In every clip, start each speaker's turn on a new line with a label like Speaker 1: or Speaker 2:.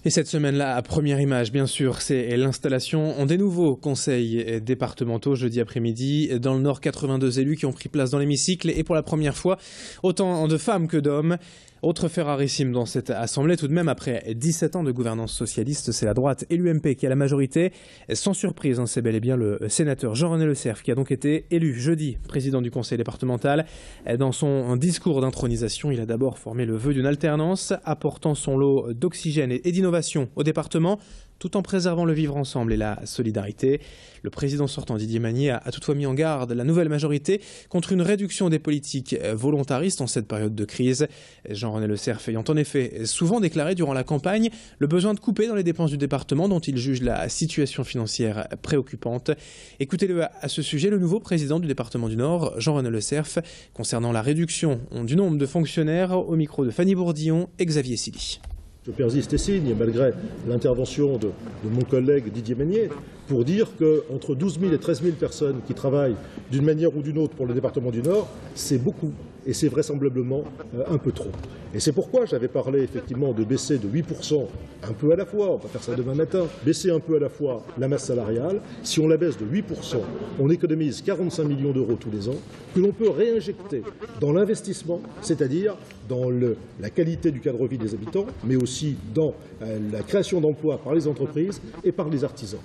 Speaker 1: Et cette semaine-là, à première image, bien sûr, c'est l'installation des nouveaux conseils départementaux jeudi après-midi. Dans le Nord, 82 élus qui ont pris place dans l'hémicycle et pour la première fois, autant de femmes que d'hommes. Autre fait rarissime dans cette assemblée, tout de même, après 17 ans de gouvernance socialiste, c'est la droite et l'UMP qui a la majorité. Sans surprise, c'est bel et bien le sénateur Jean-René Le Cerf qui a donc été élu jeudi président du conseil départemental. Dans son discours d'intronisation, il a d'abord formé le vœu d'une alternance, apportant son lot d'oxygène et d'innovation au département, tout en préservant le vivre ensemble et la solidarité. Le président sortant Didier Magnier a toutefois mis en garde la nouvelle majorité contre une réduction des politiques volontaristes en cette période de crise. Jean-René Le Cerf ayant en effet souvent déclaré durant la campagne le besoin de couper dans les dépenses du département dont il juge la situation financière préoccupante. Écoutez-le à ce sujet, le nouveau président du département du Nord, Jean-René Le Cerf, concernant la réduction du nombre de fonctionnaires au micro de Fanny Bourdillon et Xavier Silly.
Speaker 2: Je persiste et signe, malgré l'intervention de mon collègue Didier Magnier, pour dire qu'entre 12 000 et 13 000 personnes qui travaillent d'une manière ou d'une autre pour le département du Nord, c'est beaucoup et c'est vraisemblablement un peu trop. Et c'est pourquoi j'avais parlé effectivement de baisser de 8%, un peu à la fois, on va faire ça demain matin, baisser un peu à la fois la masse salariale. Si on la baisse de 8%, on économise 45 millions d'euros tous les ans, que l'on peut réinjecter dans l'investissement, c'est-à-dire dans la qualité du cadre de vie des habitants, mais aussi dans la création d'emplois par les entreprises et par les artisans.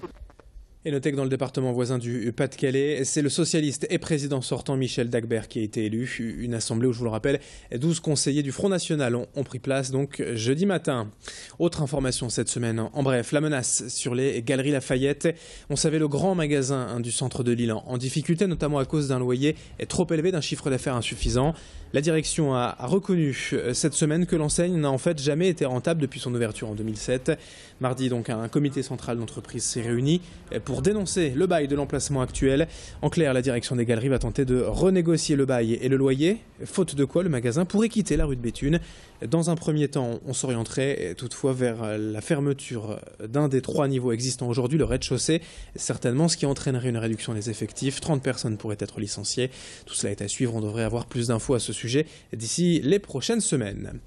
Speaker 1: Et notez que dans le département voisin du Pas-de-Calais, c'est le socialiste et président sortant Michel Dagbert qui a été élu. Une assemblée où, je vous le rappelle, 12 conseillers du Front National ont pris place donc jeudi matin. Autre information cette semaine, en bref, la menace sur les Galeries Lafayette. On savait le grand magasin du centre de Lille en difficulté, notamment à cause d'un loyer trop élevé, d'un chiffre d'affaires insuffisant. La direction a reconnu cette semaine que l'enseigne n'a en fait jamais été rentable depuis son ouverture en 2007. Mardi, donc, un comité central d'entreprise s'est réuni pour dénoncer le bail de l'emplacement actuel. En clair, la direction des Galeries va tenter de renégocier le bail et le loyer, faute de quoi le magasin pourrait quitter la rue de Béthune. Dans un premier temps, on s'orienterait toutefois vers la fermeture d'un des 3 niveaux existants aujourd'hui, le rez-de-chaussée, certainement ce qui entraînerait une réduction des effectifs. 30 personnes pourraient être licenciées. Tout cela est à suivre, on devrait avoir plus d'infos à ce sujet d'ici les prochaines semaines.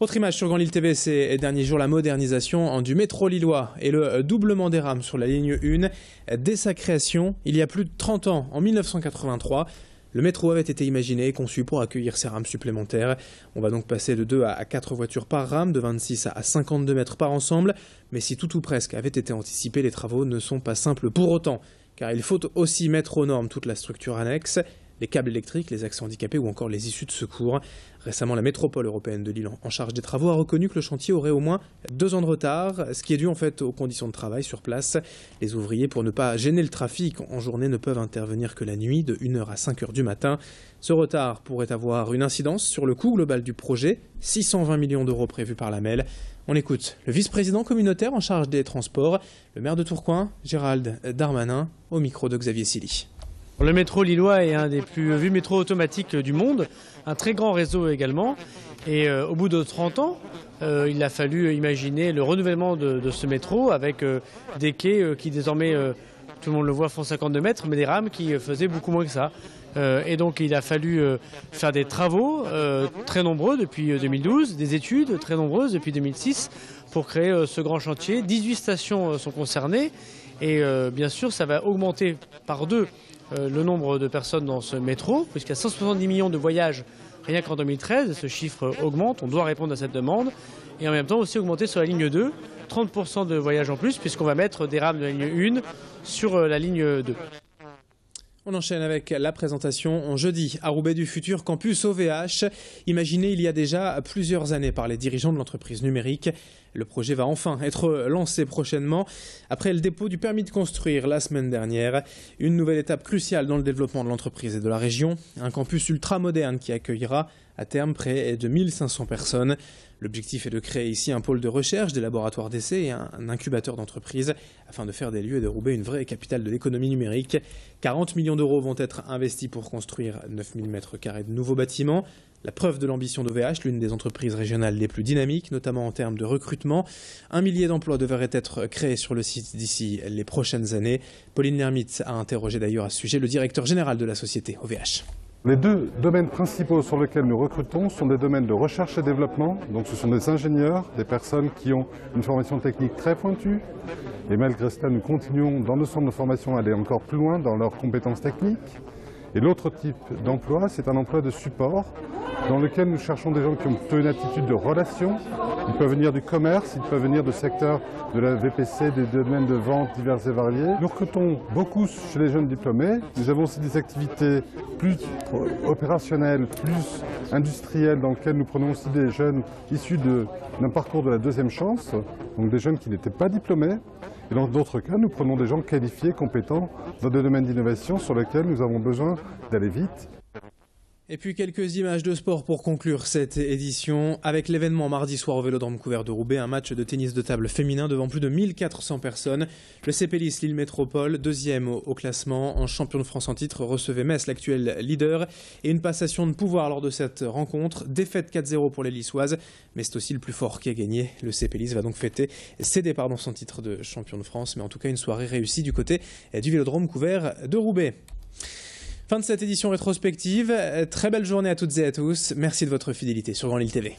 Speaker 1: Autre image sur Grand Lille TV ces derniers jours, la modernisation du métro lillois et le doublement des rames sur la ligne 1. Dès sa création, il y a plus de 30 ans, en 1983, le métro avait été imaginé et conçu pour accueillir ces rames supplémentaires. On va donc passer de 2 à 4 voitures par rame, de 26 à 52 mètres par ensemble. Mais si tout ou presque avait été anticipé, les travaux ne sont pas simples pour autant, car il faut aussi mettre aux normes toute la structure annexe, les câbles électriques, les accès handicapés ou encore les issues de secours. Récemment, la métropole européenne de Lille, en charge des travaux, a reconnu que le chantier aurait au moins 2 ans de retard, ce qui est dû en fait aux conditions de travail sur place. Les ouvriers, pour ne pas gêner le trafic en journée, ne peuvent intervenir que la nuit, de 1h à 5h du matin. Ce retard pourrait avoir une incidence sur le coût global du projet, 620 millions d'euros prévus par la MEL. On écoute le vice-président communautaire en charge des transports, le maire de Tourcoing, Gérald Darmanin, au micro de Xavier Silly.
Speaker 3: Le métro lillois est un des plus vus métros automatiques du monde, un très grand réseau également. Et au bout de 30 ans, il a fallu imaginer le renouvellement de ce métro avec des quais qui désormais, tout le monde le voit, font 52 mètres, mais des rames qui faisaient beaucoup moins que ça. Et donc il a fallu faire des travaux très nombreux depuis 2012, des études très nombreuses depuis 2006 pour créer ce grand chantier. 18 stations sont concernées et bien sûr ça va augmenter par 2 le nombre de personnes dans ce métro, puisqu'il y a 170 millions de voyages rien qu'en 2013, ce chiffre augmente, on doit répondre à cette demande, et en même temps aussi augmenter sur la ligne 2, 30% de voyages en plus, puisqu'on va mettre des rames de la ligne 1 sur la ligne 2.
Speaker 1: On enchaîne avec la présentation jeudi à Roubaix du futur campus OVH, imaginé il y a déjà plusieurs années par les dirigeants de l'entreprise numérique. Le projet va enfin être lancé prochainement après le dépôt du permis de construire la semaine dernière. Une nouvelle étape cruciale dans le développement de l'entreprise et de la région. Un campus ultra moderne qui accueillera à terme près de 1500 personnes. L'objectif est de créer ici un pôle de recherche, des laboratoires d'essais et un incubateur d'entreprise afin de faire des lieux et de Roubaix une vraie capitale de l'économie numérique. 40 millions d'euros vont être investis pour construire 9000 m² de nouveaux bâtiments. La preuve de l'ambition d'OVH, l'une des entreprises régionales les plus dynamiques, notamment en termes de recrutement. 1 millier d'emplois devraient être créés sur le site d'ici les prochaines années. Pauline Lermite a interrogé d'ailleurs à ce sujet le directeur général de la société OVH.
Speaker 4: Les deux domaines principaux sur lesquels nous recrutons sont des domaines de recherche et développement. Donc ce sont des ingénieurs, des personnes qui ont une formation technique très pointue. Et malgré cela, nous continuons dans nos centres de formation à aller encore plus loin dans leurs compétences techniques. Et l'autre type d'emploi, c'est un emploi de support dans lequel nous cherchons des gens qui ont plutôt une attitude de relation. Ils peuvent venir du commerce, ils peuvent venir du secteur de la VPC, des domaines de vente divers et variés. Nous recrutons beaucoup chez les jeunes diplômés. Nous avons aussi des activités plus opérationnelles, plus industrielles, dans lesquelles nous prenons aussi des jeunes issus d'un parcours de la deuxième chance, donc des jeunes qui n'étaient pas diplômés. Et dans d'autres cas, nous prenons des gens qualifiés, compétents dans des domaines d'innovation sur lesquels nous avons besoin d'aller vite.
Speaker 1: Et puis quelques images de sport pour conclure cette édition. Avec l'événement mardi soir au Vélodrome couvert de Roubaix, un match de tennis de table féminin devant plus de 1400 personnes. Le CPLIS Lille Métropole, deuxième au classement, en champion de France en titre, recevait Metz, l'actuel leader. Et une passation de pouvoir lors de cette rencontre. Défaite 4-0 pour les Lissoises, mais c'est aussi le plus fort qui a gagné. Le CPLIS va donc fêter ses départs dans son titre de champion de France, mais en tout cas une soirée réussie du côté du Vélodrome couvert de Roubaix. Fin de cette édition rétrospective. Très belle journée à toutes et à tous. Merci de votre fidélité sur Grand Lille TV.